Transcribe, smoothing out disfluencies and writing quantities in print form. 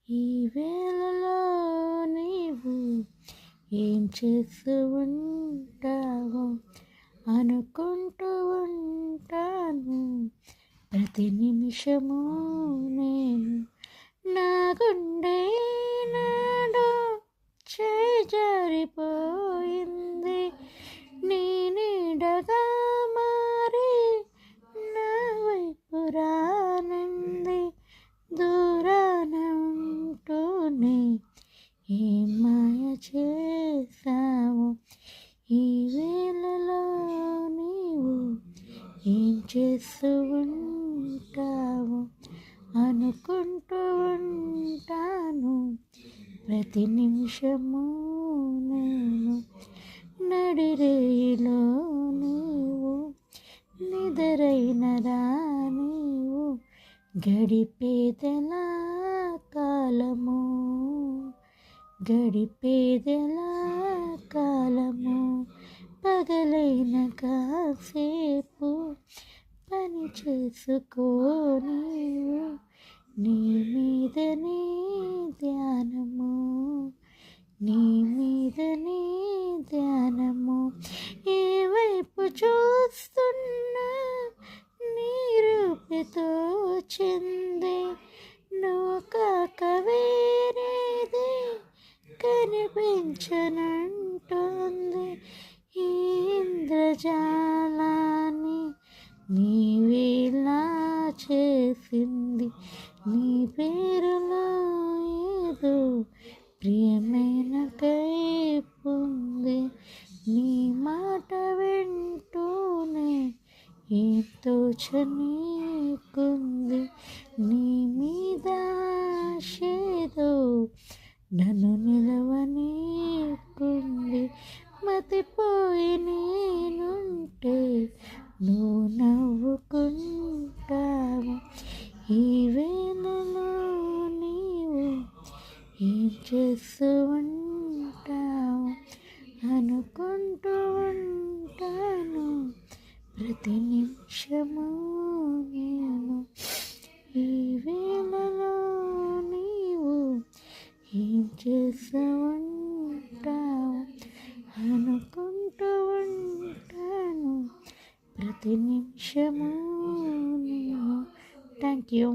ఈ వేళలో నీవు ఏం చేస్తూ ఉంటావో అనుకుంటూ ఉంటాను ప్రతి నిమిషము నేను. నా గుండె నాడు చేజారిపోయింది, నీ నీడగా మారి నా వైపు రానంది. దూరాన ఉంటూనే ఏం మాయ చేసావు, ఈ వేళలో నీవు ఏం చేస్తూ ఉంటావు అనుకుంటూ ఉంటాను ప్రతి నిమిషము నేను. నడిరేయిలో నీవు నిదరైన నీవు గడిపేదెలా కాలము, గడిపేదెలా కాలము. పగలైన కాసేపు పని చేసుకో నీవు, నీ మీదనే ధ్యానము, నీ మీదనే ధ్యానము. ఏ వైపు చూస్తున్నా నీ రూపుతో చెందే, నువ్వు కాక వేరేది కనిపించనంటోంది. ఈ ఇంద్రజాలాన్ని నీవేలా చేసింది, నీ పేరులో ఏదో ప్రియమైన కైపుంది. నీ మాట వింటూనే ఏం తోచనీకుంది, నీ మీద ఆశేదో నన్ను నిలవనీకుంది. మతిపోయి నేనుంటే నువ్వు నవ్వుకుంటావు, ఈ వేళలో నీవు ఏం చేస్తూ ఉంటావు అనుకుంటూ ఉంటాను ప్రతి నిమిషము నేను. ఈ వేళలో నీవు ఏం చేస్తూ ఉంటావు అనుకుంటూ ఉంటాను ప్రతి నిమిషము నేను. Thank you.